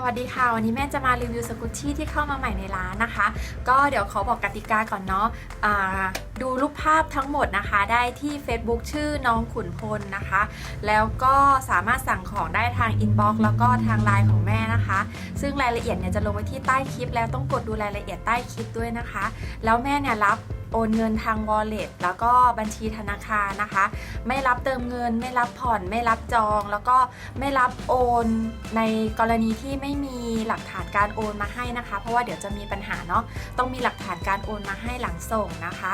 สวัสดีค่ะวันนี้แม่จะมารีวิวสกูตชี่ที่เข้ามาใหม่ในร้านนะคะก็เดี๋ยวขอบอกกติกาก่อนเนาะดูรูปภาพทั้งหมดนะคะได้ที่ Facebook ชื่อน้องขุนพลนะคะแล้วก็สามารถสั่งของได้ทางอินบ็อกซ์แล้วก็ทางไลน์ของแม่นะคะซึ่งรายละเอียดเนี่ยจะลงไว้ที่ใต้คลิปแล้วต้องกดดูรายละเอียดใต้คลิปด้วยนะคะแล้วแม่เนี่ยรับโอนเงินทาง Wallet แล้วก็บัญชีธนาคารนะคะไม่รับเติมเงินไม่รับผ่อนไม่รับจองแล้วก็ไม่รับโอนในกรณีที่ไม่มีหลักฐานการโอนมาให้นะคะเพราะว่าเดี๋ยวจะมีปัญหาเนาะต้องมีหลักฐานการโอนมาให้หลังส่งนะคะ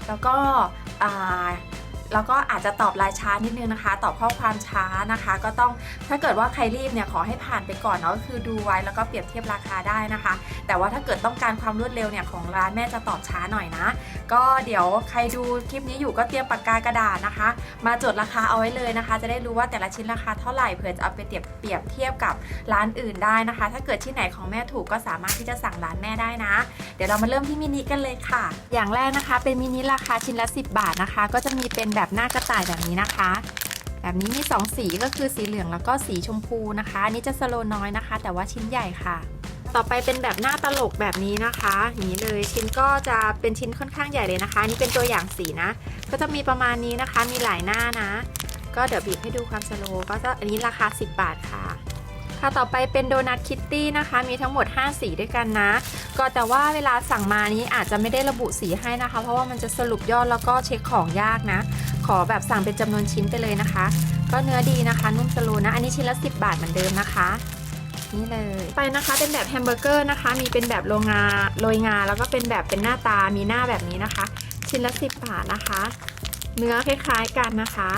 แล้วก็อาจจะตอบไลน์ช้านิดนึงนะคะตอบข้อความช้านะคะก็ต้องถ้าเกิดว่าใครรีบเนี่ยขอให้ผ่านไปก่อนเนาะก็คือดูไว้แล้วก็เปรียบเทียบราคาได้นะคะแต่ว่าถ้าเกิดต้องการความรวดเร็วเนี่ยของร้านแม่จะตอบช้าหน่อยนะก็เดี๋ยวใครดูคลิปนี้อยู่ก็เตรียมปากกากระดาษนะคะมาจดราคาเอาไว้เลยนะคะจะได้รู้ว่าแต่ละชิ้นราคาเท่าไหร่เผื่อจะเอาไปเปรียบเทียบกับร้านอื่นได้นะคะถ้าเกิดที่ไหนของแม่ถูกก็สามารถที่จะสั่งร้านแม่ได้นะเดี๋ยวเรามาเริ่มที่มินิกันเลยค่ะอย่างแรกนะคะเป็นมินิราคาชิ้นละ10 บาทนะคะก็จะมีเป็นแบบหน้ากระต่ายแบบนี้นะคะแบบนี้มี2สีก็คือสีเหลืองแล้วก็สีชมพูนะคะอันนี้จะสโลน้อยนะคะแต่ว่าชิ้นใหญ่ค่ะต่อไปเป็นแบบหน้าตลกแบบนี้นะคะอย่างนี้เลยชิ้นก็จะเป็นชิ้นค่อนข้างใหญ่เลยนะคะนี่เป็นตัวอย่างสีนะก็จะมีประมาณนี้นะคะมีหลายหน้านะก็เดี๋ยวบีบให้ดูความสโลก็จะอันนี้ราคา10 บาทค่ะต่อไปเป็นโดนัทคิตตี้นะคะมีทั้งหมด5สีด้วยกันนะก็แต่ว่าเวลาสั่งมานี้อาจจะไม่ได้ระบุสีให้นะคะเพราะว่ามันจะสรุปยอดแล้วก็เช็คของยากนะขอแบบสั่งเป็นจำนวนชิ้นไปเลยนะคะก็เนื้อดีนะคะนุ่มสโลนะอันนี้ชิ้นละ10 บาทเหมือนเดิมนะคะนี่เลยไปนะคะเป็นแบบแฮมเบอร์เกอร์นะคะมีเป็นแบบโรยงาแล้วก็เป็นแบบเป็นหน้าตามีหน้าแบบนี้นะคะชิ้นละ10 บาทนะคะเนื้อคล้ายๆกันนะคะ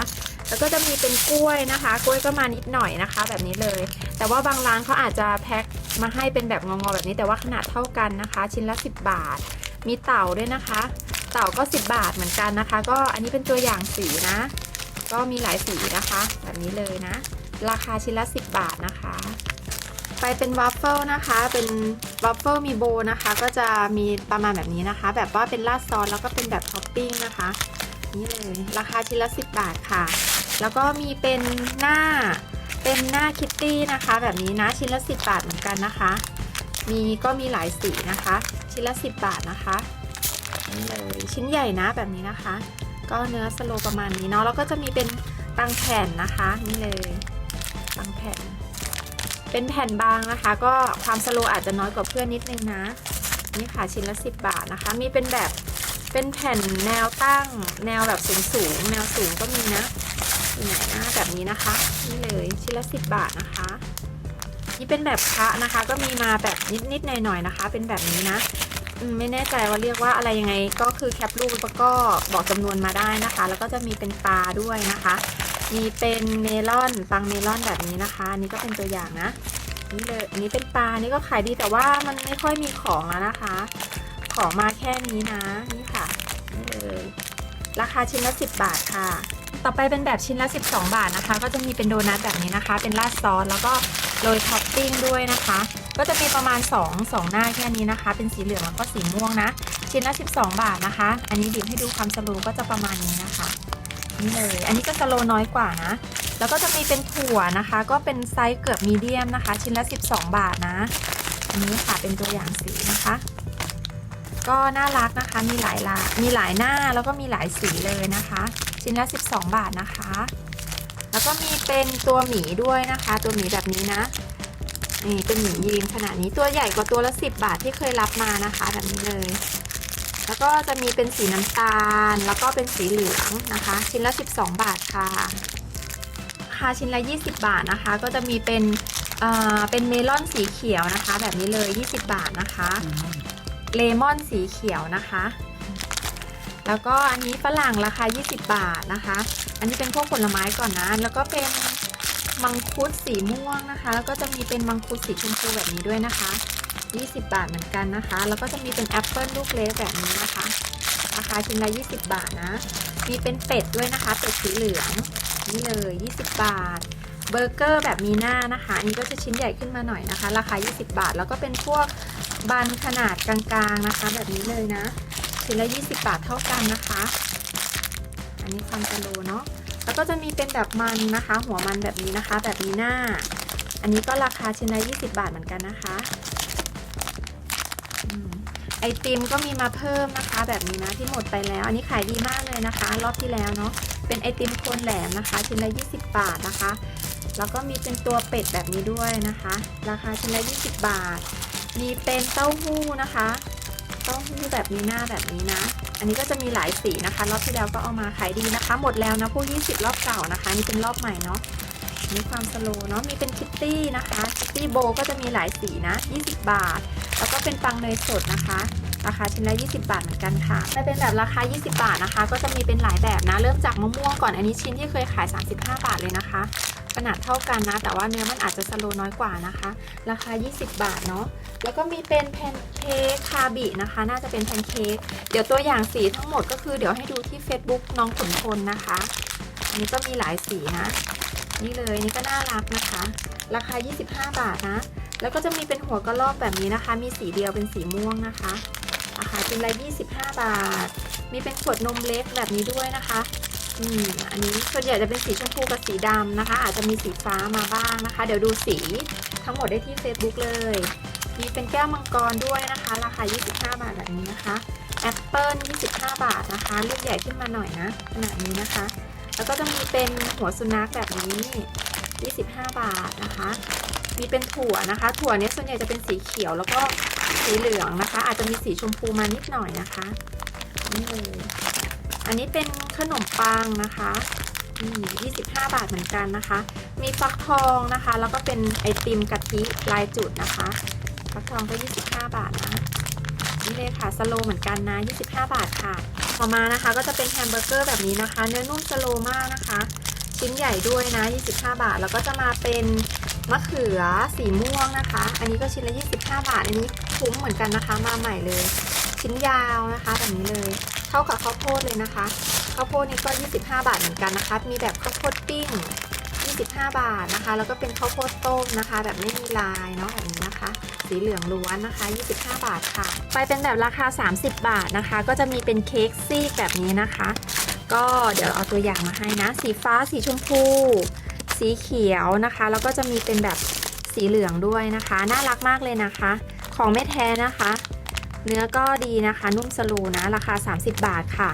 แล้วก็จะมีเป็นกล้วยนะคะกล้วยก็มานิดหน่อยนะคะแบบนี้เลยแต่ว่าบางร้านเขาอาจจะแพ็คมาให้เป็นแบบงอๆแบบนี้แต่ว่าขนาดเท่ากันนะคะชิ้นละ10 บาทมีเต่าด้วยนะคะเต่าก็10 บาทเหมือนกันนะคะก็อันนี้เป็นตัวอย่างสีนะก็มีหลายสีนะคะแบบนี้เลยนะราคาชิ้นละ10 บาทนะคะไปเป็นวัฟเฟิลนะคะเป็นวัฟเฟิลมีโบนะคะก็จะมีประมาณแบบนี้นะคะแบบว่าเป็นราดซอสแล้วก็เป็นแบบท็อปปิ้งนะคะนี่เลยราคาชิ้นละ10 บาทค่ะแล้วก็มีเป็นหน้าคิตตี้นะคะแบบนี้นะชิ้นละ10 บาทเหมือนกันนะคะก็มีหลายสีนะคะชิ้นละ10 บาทนะคะนี่เลยชิ้นใหญ่นะแบบนี้นะคะก็เนื้อสโลประมาณนี้เนาะแล้วก็จะมีเป็นบางแผ่นนะคะนี่เลยบางแผ่นเป็นแผ่นบางนะคะก็ความสโลอาจจะน้อยกว่าเพื่อนนิดนึงนะนี่ค่ะชิ้นละ10 บาทนะคะมีเป็นแบบเป็นแผ่นแนวตั้งแนวแบบสูงแนวสูงก็มีนะไหนนะแบบนี้นะคะนี่เลยชิ้นละ10 บาทนะคะนี่เป็นแบบคะนะคะก็มีมาแบบนิดหน่อยๆนะคะเป็นแบบนี้นะไม่แน่ใจว่าเรียกว่าอะไรยังไงก็คือแคปรูปแล้วก็บอกจำนวนมาได้นะคะแล้วก็จะมีเป็นปลาด้วยนะคะมีเป็นเมลอนปังเมลอนแบบนี้นะคะอันนี้ก็เป็นตัวอย่างนะนี่เลยอันนี้เป็นปลานี่ก็ขายดีแต่ว่ามันไม่ค่อยมีของแล้วนะคะของมาแค่นี้นะนี่ค่ะนี่เลยราคาชิ้นละ10 บาทค่ะต่อไปเป็นแบบชิ้นละ12 บาทนะคะก็จะมีเป็นโดนัทแบบนี้นะคะเป็นราดซอสแล้วก็โรยท็อปปิ้งด้วยนะคะก็จะมีประมาณ2หน้าแค่นี้นะคะเป็นสีเหลืองแล้วก็สีม่วงนะชิ้นละ12 บาทนะคะอันนี้บีบให้ดูความสโลก็จะประมาณนี้นะคะนี่เลยอันนี้ก็สโลน้อยกว่านะแล้วก็จะมีเป็นถั่วนะคะก็เป็นไซส์เกือบมีเดียมนะคะชิ้นละ12 บาทนะอันนี้ค่ะเป็นตัวอย่างสีนะคะก็น่ารักนะคะมีหลายหน้าแล้วก็มีหลายสีเลยนะคะชิ้นละ12 บาทนะคะแล้วก็มีเป็นตัวหมีด้วยนะคะตัวหมีแบบนี้นะนี่เป็นหมียีนขนาดนี้ตัวใหญ่กว่าตัวละ10 บาทที่เคยรับมานะคะแบบนี้เลยแล้วก็จะมีเป็นสีน้ำตาลแล้วก็เป็นสีเหลืองนะคะชิ้นละ12 บาทค่ะราคาชิ้นละ20 บาทนะคะก็จะมีเป็นเมลอนสีเขียวนะคะแบบนี้เลย20 บาทนะคะเลมอนสีเขียวนะคะแล้วก็อันนี้ฝรั่งราคา20 บาทนะคะอันนี้เป็นพวกผลไม้ก่อนนะแล้วก็เป็นมังคุดสีม่วงนะคะแล้วก็จะมีเป็นมังคุดสีชมพูแบบนี้ด้วยนะคะ20 บาทเหมือนกันนะคะแล้วก็จะมีเป็นแอปเปิลลูกเล็กแบบนี้นะคะราคาชิ้นละ20 บาทนะมีเป็นเป็ดด้วยนะคะเป็ดสีเหลืองนี่เลย20 บาทเบอร์เกอร์แบบมีหน้านะคะอันนี้ก็จะชิ้นใหญ่ขึ้นมาหน่อยนะคะราคา20 บาทแล้วก็เป็นพวกบันขนาดกลางๆนะคะแบบนี้เลยนะชิ้นละ20 บาทเท่ากันนะคะอันนี้ความสโลเนาะแล้วก็จะมีเป็นแบบมันนะคะหัวมันแบบนี้นะคะแบบมีหน้า อันนี้ก็ราคาชิ้นละ20 บาทเหมือนกันนะคะไอติมก็มีมาเพิ่มนะคะแบบนี้นะที่หมดไปแล้วอันนี้ขายดีมากเลยนะคะรอบที่แล้วเนาะเป็นไอติมโคนแหลมนะคะชิ้นละ20 บาทนะคะแล้วก็มีเป็นตัวเป็ดแบบนี้ด้วยนะคะราคาชิ้นละ20 บาทมีเป็นเต้าหู้นะคะเต้าหู้แบบนี้หน้าแบบนี้นะอันนี้ก็จะมีหลายสีนะคะรอบที่แล้วก็เอามาขายดีนะคะหมดแล้วนะพวก20รอบเก่านะคะนี่เป็นรอบใหม่เนาะมีความสโลว์เนาะมีเป็นคิตตี้นะคะคิตตี้โบก็จะมีหลายสีนะ20 บาทแล้วก็เป็นปังเนยสดนะคะราคาชิ้นละ20 บาทเหมือนกันค่ะถ้าเป็นแบบราคา20 บาทนะคะก็จะมีเป็นหลายแบบนะเริ่มจากมะม่วงก่อนอันนี้ชิ้นที่เคยขาย35 บาทเลยนะคะขนาดเท่ากันนะแต่ว่าเนื้อมันอาจจะสโลว์น้อยกว่านะคะราคา20 บาทเนาะแล้วก็มีเป็นแพนเค้กคาบินะคะน่าจะเป็นแพนเค้กเดี๋ยวตัวอย่างสีทั้งหมดก็คือเดี๋ยวให้ดูที่ Facebook น้องขุนพลนะคะอันนี้ก็มีหลายสีนะนี่เลยนี่ก็น่ารักนะคะราคา25 บาทนะแล้วก็จะมีเป็นหัวกระรอกแบบนี้นะคะมีสีเดียวเป็นสีม่วงนะคะราคาชิ้นละ25 บาทมีเป็นขวดนมเล็กแบบนี้ด้วยนะคะอันนี้ส่วนใหญ่จะเป็นสีชมพูกับสีดำนะคะอาจจะมีสีฟ้ามาบ้างนะคะเดี๋ยวดูสีทั้งหมดได้ที่ Facebook เลยมีเป็นแก้วมังกรด้วยนะคะราคา25 บาทแบบนี้นะคะแอปเปิ้ล25 บาทนะคะลูกใหญ่ขึ้นมาหน่อยนะขนาดนี้นะคะแล้วก็จะมีเป็นหัวสุนัขแบบนี้25 บาทนะคะมีเป็นถั่วนะคะถั่วนี้ส่วนใหญ่จะเป็นสีเขียวแล้วก็สีเหลืองนะคะอาจจะมีสีชมพูมานิดหน่อยนะคะนี่เลยอันนี้เป็นขนมปังนะคะ25 บาทเหมือนกันนะคะมีฟักทองนะคะแล้วก็เป็นไอติมกะทิลายจุดนะคะฟักทองก็25 บาทนะนี่เลยค่ะสโลเหมือนกันนะ25 บาทค่ะต่อมานะคะก็จะเป็นแฮมเบอร์เกอร์แบบนี้นะคะเนื้อนุ่มสโลมากนะคะชิ้นใหญ่ด้วยนะ25 บาทแล้วก็จะมาเป็นมะเขือสีม่วงนะคะอันนี้ก็ชิ้นละ25 บาทอันนี้คุ้มเหมือนกันนะคะมาใหม่เลยชิ้นยาวนะคะแบบนี้เลยเท่ากับข้าวโพดเลยนะคะข้าวโพดนี่ก็25 บาทเหมือนกันนะคะมีแบบข้าวโพดปิ้ง25 บาทนะคะแล้วก็เป็นข้าวโพดต้มนะคะแบบไม่มีลายเนาะแบบนี้นะคะสีเหลืองล้วนนะคะ25 บาทค่ะไปเป็นแบบราคา30 บาทนะคะก็จะมีเป็นเค้กซีกแบบนี้นะคะก็เดี๋ยวเอาตัวอย่างมาให้นะสีฟ้าสีชมพูสีเขียวนะคะแล้วก็จะมีเป็นแบบสีเหลืองด้วยนะคะน่ารักมากเลยนะคะของไม่แท้นะคะเนื้อก็ดีนะคะนุ่มสลูนะราคา30 บาทค่ะ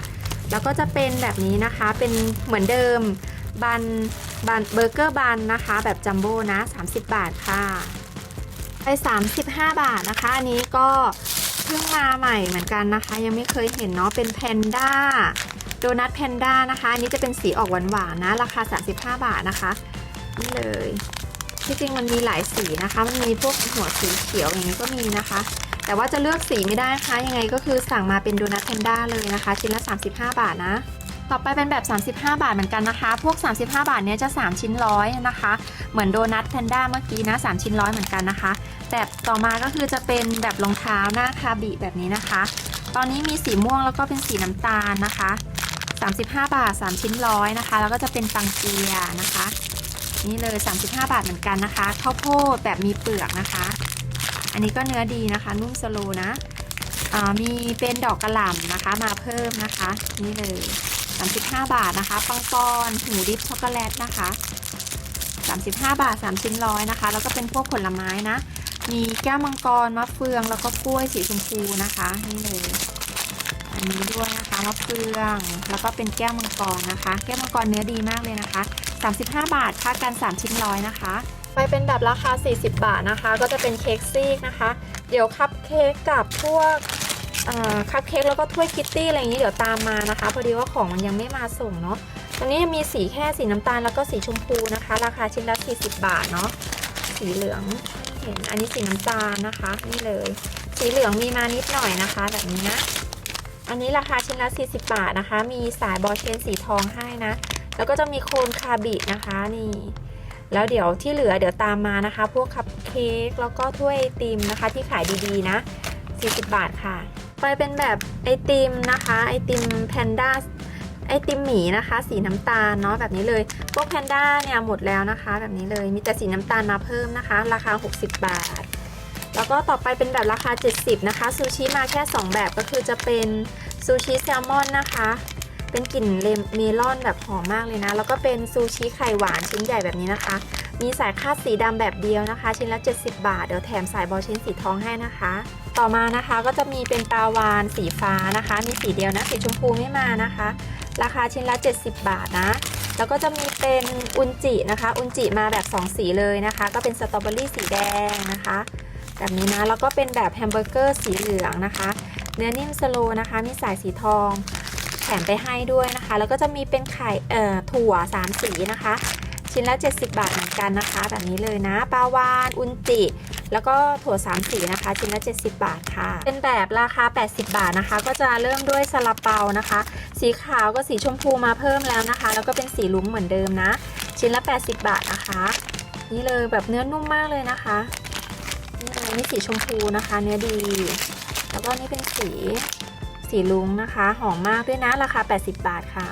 แล้วก็จะเป็นแบบนี้นะคะเป็นเหมือนเดิมบันเบอร์เกอร์บันนะคะแบบจัมโบ้นะ30 บาทค่ะไป35 บาทนะคะอันนี้ก็เพิ่งมาใหม่เหมือนกันนะคะยังไม่เคยเห็นเนาะเป็นแพนด้าโดนัทแพนด้านะคะอันนี้จะเป็นสีออกหวานๆนะราคา35 บาทนะคะนี่เลยที่จริงมันมีหลายสีนะคะมันมีพวกหัวสีเขียวอย่างนี้ก็มีนะคะแต่ว่าจะเลือกสีไม่ได้นะคะยังไงก็คือสั่งมาเป็นโดนัทแพนด้าเลยนะคะชิ้นละ35 บาทนะต่อไปเป็นแบบ35 บาทเหมือนกันนะคะพวก35 บาทเนี้ยจะ3ชิ้นร้อยนะคะเหมือนโดนัทแพนด้าเมื่อกี้นะ3ชิ้นร้อยเหมือนกันนะคะแบบต่อมาก็คือจะเป็นแบบรองเท้าหน้าคาบิแบบนี้นะคะตอนนี้มีสีม่วงแล้วก็เป็นสีน้ำตาลนะคะ35 บาท3ชิ้นร้อยนะคะแล้วก็จะเป็นตังเกียนะคะนี่เลย35 บาทเหมือนกันนะคะข้าวโพดแบบมีเปลือกนะคะอันนี้ก็เนื้อดีนะคะนุ่มสโลนะมีเป็นดอกกระหล่ำนะคะมาเพิ่มนะคะนี่เลย35 บาทนะคะปังปอนหูดิบช็อกโกแลตนะคะ35 บาท3ชิ้นร้อยนะคะแล้วก็เป็นพวกผลไม้นะมีแก้วมังกรมะเฟืองแล้วก็กล้วยสีชมพูนะคะนี่เลยอันนี้ด้วยนะคะมะเฟืองแล้วก็เป็นแก้วมังกรนะคะแก้วมังกรเนื้อดีมากเลยนะคะ35 บาทค่ากัน3ชิ้นร้อยนะคะไปเป็นแบบราคา40 บาทนะคะก็จะเป็นเค้กซีกนะคะเดี๋ยวคัพเค้กกับพวกคัพเค้กแล้วก็ถ้วยคิตตี้อะไรอย่างนี้เดี๋ยวตามมานะคะพอดีว่าของมันยังไม่มาส่งเนาะตอนนี้มีสีแค่สีน้ำตาลแล้วก็สีชมพูนะคะราคาชิ้นละ40 บาทเนาะสีเหลืองเห็นอันนี้สีน้ำตาลนะคะนี่เลยสีเหลืองมีมานิดหน่อยนะคะแบบนี้นะอันนี้ราคาชิ้นละ40 บาทนะคะมีสายบอลเชนสีทองให้นะแล้วก็จะมีโคนคาบินะคะนี่แล้วเดี๋ยวที่เหลือเดี๋ยวตามมานะคะพวกคัพเค้กแล้วก็ถ้วยไอติมนะคะที่ขายดีๆนะ40 บาทค่ะไปเป็นแบบไอติมนะคะไอติมแพนด้าไอติมหมีนะคะสีน้ำตาลเนาะแบบนี้เลยพวกแพนด้าเนี่ยหมดแล้วนะคะแบบนี้เลยมีแต่สีน้ำตาลมาเพิ่มนะคะราคา60 บาทแล้วก็ต่อไปเป็นแบบราคา70นะคะซูชิมาแค่2แบบก็คือจะเป็นซูชิแซลมอนนะคะเป็นกลิ่นเมลอนแบบหอมมากเลยนะแล้วก็เป็นซูชิไข่หวานชิ้นใหญ่แบบนี้นะคะ มีสายคาดสีดำแบบเดียวนะคะชิ้นละ70 บาทเดี๋ยวแถมสายบอลชิ้นสีทองให้นะคะต่อมานะคะก็จะมีเป็นปลาวาฬสีฟ้านะคะมีสีเดียวนะสีชมพูไม่มานะคะราคาชิ้นละ70 บาทนะแล้วก็จะมีเป็นอุนจินะคะอุนจิมาแบบ2สีเลยนะคะก็เป็นสตรอเบอรี่สีแดงนะคะแบบนี้นะแล้วก็เป็นแบบแฮมเบอร์เกอร์สีเหลืองนะคะเนื้อนิ่มสโลนะคะมีสายสีทองแถมไปให้ด้วยนะคะแล้วก็จะมีเป็นไข่ถั่ว3สีนะคะชิ้นละ70 บาทเหมือนกันนะคะแบบนี้เลยนะปลาวาฬอุนจิแล้วก็ถั่ว3สีนะคะชิ้นละ70 บาทค่ะเป็นแบบราคา80 บาทนะคะก็จะเริ่มด้วยซาลาเปานะคะสีขาวกับสีชมพูมาเพิ่มแล้วนะคะแล้วก็เป็นสีลุ้งเหมือนเดิมนะชิ้นละ80 บาทนะคะนี่เลยแบบเนื้อนุ่มมากเลยนะคะนี่สีชมพูนะคะเนื้อดีแล้วก็นี่เป็นสีลุ้งนะคะหอมมากด้วยนะราคา80 บาทค่ะ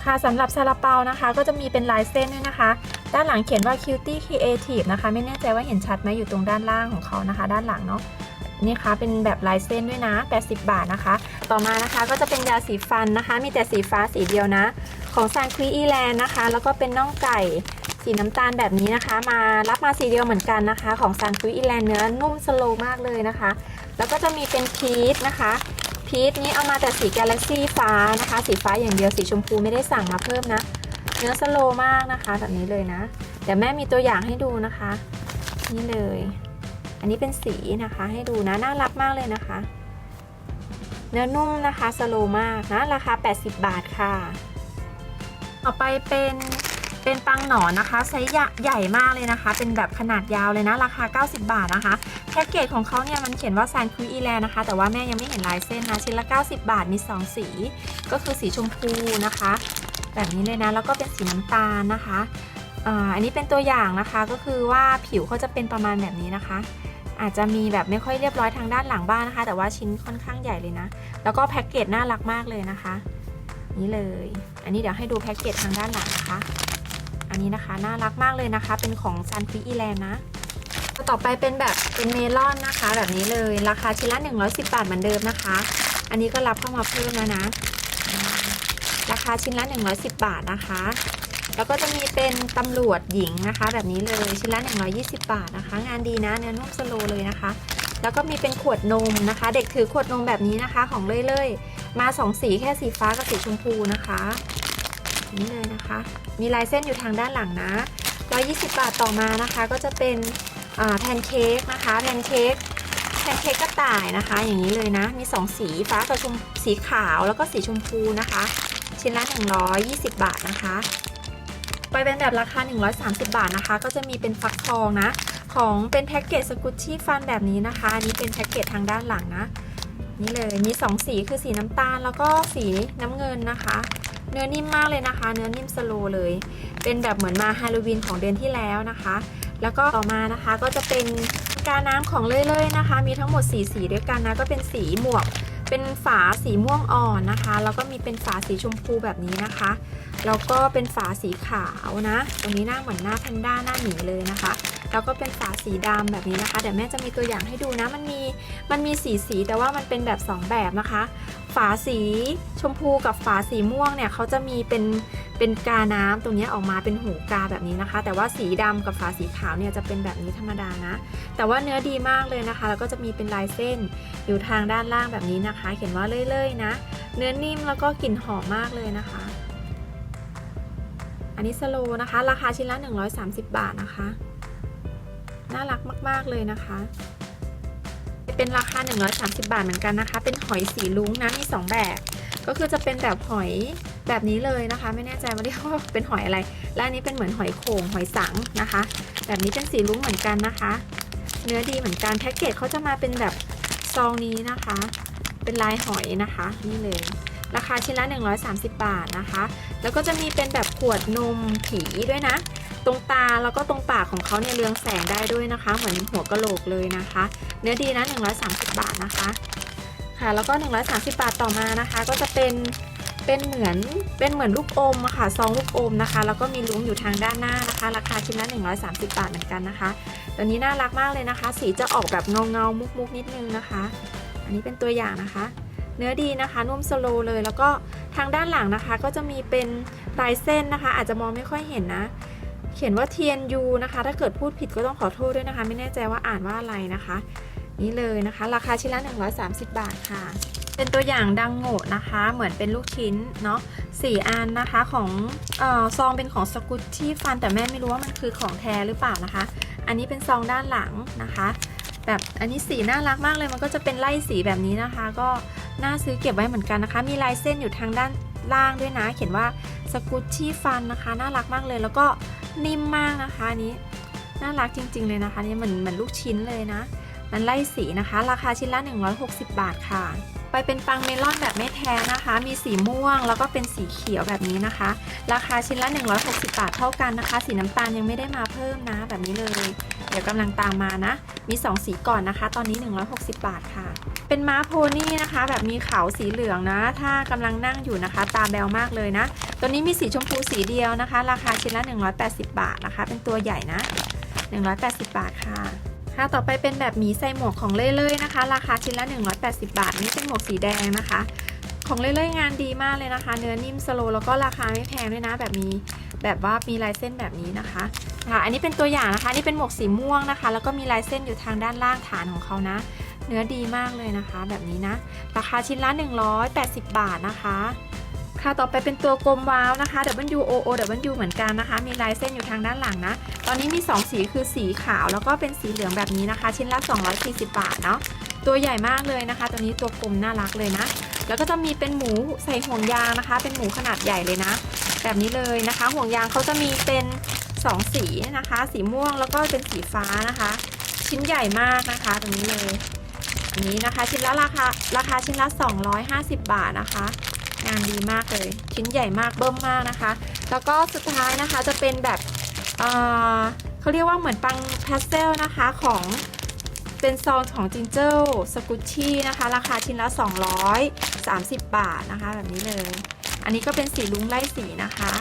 ค่ะสำหรับซาลาเปานะคะก็จะมีเป็นลายเส้นด้วยนะคะด้านหลังเขียนว่า Cutie Creative นะคะไม่แน่ใจว่าเห็นชัดไหมอยู่ตรงด้านล่างของเขานะคะด้านหลังเนาะนี่ค่ะเป็นแบบลายเส้นด้วยนะ80 บาทนะคะต่อมานะคะก็จะเป็นยาสีฟันนะคะมีแต่สีฟ้าสีเดียวนะของซานควีอีแลนด์นะคะแล้วก็เป็นน่องไก่สีน้ำตาลแบบนี้นะคะมารับมาสีเดียวเหมือนกันนะคะของซานควีอีแลนด์เนื้อนุ่มสโลว์มากเลยนะคะแล้วก็จะมีเป็นพีชนะคะพีชนี้เอามาแต่สีกาแล็กซี่ฟ้านะคะสีฟ้าอย่างเดียวสีชมพูไม่ได้สั่งมาเพิ่มนะเนื้อสโลว์มากนะคะแบบนี้เลยนะเดี๋ยวแม่มีตัวอย่างให้ดูนะคะนี่เลยอันนี้เป็นสีนะคะให้ดูนะน่ารักมากเลยนะคะเนื้อนุ่มนะคะสโลว์มากนะราคา80 บาทค่ะต่อไปเป็นปังหนอนนะคะไซส์ใหญ่มากเลยนะคะเป็นแบบขนาดยาวเลยนะราคา90 บาทนะคะแพ็กเกจของเขาเนี่ยมันเขียนว่าซานคุยอีแลนด์นะคะแต่ว่าแม่ยังไม่เห็นลายเส้นนะชิ้นละ90 บาทมี2สีก็คือสีชมพูนะคะแบบนี้เลยนะแล้วก็เป็นสีน้ำตาลนะคะอันนี้เป็นตัวอย่างนะคะก็คือว่าผิวเขาจะเป็นประมาณแบบนี้นะคะอาจจะมีแบบไม่ค่อยเรียบร้อยทางด้านหลังบ้างนะคะแต่ว่าชิ้นค่อนข้างใหญ่เลยนะแล้วก็แพ็กเกจน่ารักมากเลยนะคะนี่เลยอันนี้เดี๋ยวให้ดูแพ็กเกจทางด้านหลังนะคะอันนี้นะคะน่ารักมากเลยนะคะเป็นของซานควีอีแลนด์นะต่อไปเป็นแบบเป็นเมลอนนะคะแบบนี้เลยราคาชิ้นละ110 บาทเหมือนเดิมนะคะอันนี้ก็รับเข้ามาเพิ่มแล้วนะราคาชิ้นละ110 บาทนะคะแล้วก็จะมีเป็นตำรวจหญิงนะคะแบบนี้เลยชิ้นละ120 บาทนะคะงานดีนะเนื้อนุ่มสโลว์เลยนะคะแล้วก็มีเป็นขวดนมนะคะเด็กถือขวดนมแบบนี้นะคะของเล่ยๆมา2สีแค่สีฟ้ากับสีชมพูนะคะนี่เลยนะคะมีลายเส้นอยู่ทางด้านหลังนะ120 บาทต่อมานะคะก็จะเป็นแพนเค้กนะคะแพนเค้กกระต่ายนะคะอย่างนี้เลยนะมี2สีฟ้ากับสีขาวแล้วก็สีชมพูนะคะชิ้นละ120 บาทนะคะไปเป็นแบบราคา130 บาทนะคะก็จะมีเป็นฟักทองนะของเป็นแพ็กเกจสกุชชี่ฟันแบบนี้นะคะอันนี้เป็นแพ็กเกจทางด้านหลังนะนี่เลยมี2สีคือสีน้ำตาลแล้วก็สีน้ำเงินนะคะเนื้อนิ่มมากเลยนะคะเนื้อนิ่มสโลว์เลยเป็นแบบเหมือนมาฮาโลวีนของเดือนที่แล้วนะคะแล้วก็ต่อมานะคะก็จะเป็นกาน้ำของเล่ยๆนะคะมีทั้งหมด4สีด้วยกันนะก็เป็นสีหมวกเป็นฝาสีม่วงอ่อนนะคะแล้วก็มีเป็นฝาสีชมพูแบบนี้นะคะแล้วก็เป็นฝาสีขาวนะตรงนี้หน้าเหมือนหน้าแพนด้าหน้าหมีเลยนะคะแล้วก็เป็นฝาสีดำแบบนี้นะคะเดี๋ยวแม่จะมีตัวอย่างให้ดูนะมันมีสีแต่ว่ามันเป็นแบบ2แบบนะคะฝาสีชมพูกับฝาสีม่วงเนี่ยเขาจะมีเป็นกาน้ำตรงนี้ออกมาเป็นหูกาแบบนี้นะคะแต่ว่าสีดำกับฝาสีขาวเนี่ยจะเป็นแบบนี้ธรรมดานะแต่ว่าเนื้อดีมากเลยนะคะแล้วก็จะมีเป็นลายเส้นอยู่ทางด้านล่างแบบนี้นะคะเขียนว่าเล่ยๆนะเนื้อนิ่มแล้วก็กลิ่นหอมมากเลยนะคะอันนี้สโลว์นะคะราคาชิ้นละ130 บาทนะคะน่ารักมากๆเลยนะคะเป็นราคา130 บาทเหมือนกันนะคะเป็นหอยสีลุ้งนะมี2แบบก็คือจะเป็นแบบหอยแบบนี้เลยนะคะไม่แน่ใจว่าเรียกว่าเป็นหอยอะไรและอันนี้เป็นเหมือนหอยโข่งหอยสังนะคะแบบนี้เป็นสีลุ้งเหมือนกันนะคะเนื้อดีเหมือนกันแพ็กเกจเขาจะมาเป็นแบบซองนี้นะคะเป็นลายหอยนะคะนี่เลยราคาชิ้นละ130 บาทนะคะแล้วก็จะมีเป็นแบบขวดนมผีด้วยนะตรงตาแล้วก็ตรงปากของเขาเนี่ยเรืองแสงได้ด้วยนะคะเหมือนหัวกะโหลกเลยนะคะเนื้อดีนะ130 บาทนะคะค่ะแล้วก็130 บาทต่อมานะคะก็จะเป็นเหมือนลูกอมค่ะซองลูกอมนะคะแล้วก็มีลุ้งอยู่ทางด้านหน้านะคะราคาชิ้นละ130 บาทเหมือนกันนะคะตัวนี้น่ารักมากเลยนะคะสีจะออกแบบเงามุกนิดนึงนะคะอันนี้เป็นตัวอย่างนะคะเนื้อดีนะคะนุ่มสโลว์เลยแล้วก็ทางด้านหลังนะคะก็จะมีเป็นลายเส้นนะคะอาจจะมองไม่ค่อยเห็นนะ เขียนว่า TNU นะคะถ้าเกิดพูดผิดก็ต้องขอโทษด้วยนะคะไม่แน่ใจว่าอ่านว่าอะไรนะคะนี่เลยนะคะราคาชิ้นละ130 บาทค่ะเป็นตัวอย่างดังโง่นะคะเหมือนเป็นลูกชิ้นเนาะ4 อันนะคะของซองเป็นของสกุตชี่ฟันแต่แม่ไม่รู้ว่ามันคือของแท้หรือเปล่านะคะอันนี้เป็นซองด้านหลังนะคะแบบอันนี้สีน่ารักมากเลยมันก็จะเป็นไล่สีแบบนี้นะคะก็น่าซื้อเก็บไว้เหมือนกันนะคะมีลายเส้นอยู่ทางด้านล่างด้วยนะเขียนว่าสกุตชี่ฟันนะคะน่ารักมากเลยแล้วก็นิ่มมากนะคะอันนี้น่ารักจริงๆเลยนะคะนี่เหมือนลูกชิ้นเลยนะมันไล่สีนะคะราคาชิ้นละ160 บาทค่ะไปเป็นปังเมลอนแบบไม่แท้นะคะมีสีม่วงแล้วก็เป็นสีเขียวแบบนี้นะคะราคาชิ้นละ160 บาทเท่ากันนะคะสีน้ำตาลยังไม่ได้มาเพิ่มนะแบบนี้เลยเดี๋ยวกำลังตามมานะมี2สีก่อนนะคะตอนนี้160 บาทค่ะเป็นม้าโพนี่นะคะแบบมีเขาสีเหลืองนะถ้ากำลังนั่งอยู่นะคะตาแบวมากเลยนะตัวนี้มีสีชมพูสีเดียวนะคะราคาชิ้นละ180 บาทนะคะเป็นตัวใหญ่นะ180 บาทค่ะค่ะต่อไปเป็นแบบหมีใส่หมวกของเล่ยๆนะคะราคาชิ้นละ180 บาทนี่เป็นหมวกสีแดงนะคะของเล่ยๆงานดีมากเลยนะคะเนื้อนิ่มสโลว์แล้วก็ราคาไม่แพงด้วยนะแบบว่ามีลายเส้นแบบนี้นะคะอันนี้เป็นตัวอย่างนะคะนี่เป็นหมวกสีม่วงนะคะแล้วก็มีลายเส้นอยู่ทางด้านล่างฐานของเขานะเนื้อดีมากเลยนะคะแบบนี้นะราคาชิ้นละ180 บาทนะคะค่ะต่อไปเป็นตัวกลมว้าวนะคะ WOOW เหมือนกันนะคะมีลายเส้นอยู่ทางด้านหลังนะตอนนี้มี2สีคือสีขาวแล้วก็เป็นสีเหลืองแบบนี้นะคะชิ้นละ240 บาทเนาะตัวใหญ่มากเลยนะคะตัวนี้ตัวกลมน่ารักเลยนะแล้วก็จะมีเป็นหมูใส่ห่วงยางนะคะเป็นหมูขนาดใหญ่เลยนะแบบนี้เลยนะคะห่วงยางเขาจะมีเป็น2สีนะคะสีม่วงแล้วก็เป็นสีฟ้านะคะชิ้นใหญ่มากนะคะตรงนี้เลยอันนี้นะคะชิ้นละราคาชิ้นละ250 บาทนะคะงานดีมากเลยชิ้นใหญ่มากเบิ่มมากนะคะแล้วก็สุดท้ายนะคะจะเป็นแบบเขาเรียกว่าเหมือนปังพาสเซลนะคะของเป็นซองของจิงเจิลสกุชชี่นะคะราคาชิ้นละ230 บาทนะคะแบบนี้เลยอันนี้ก็เป็นสีลุ้งไล่สีนะคะ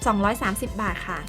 230 บาทค่ะ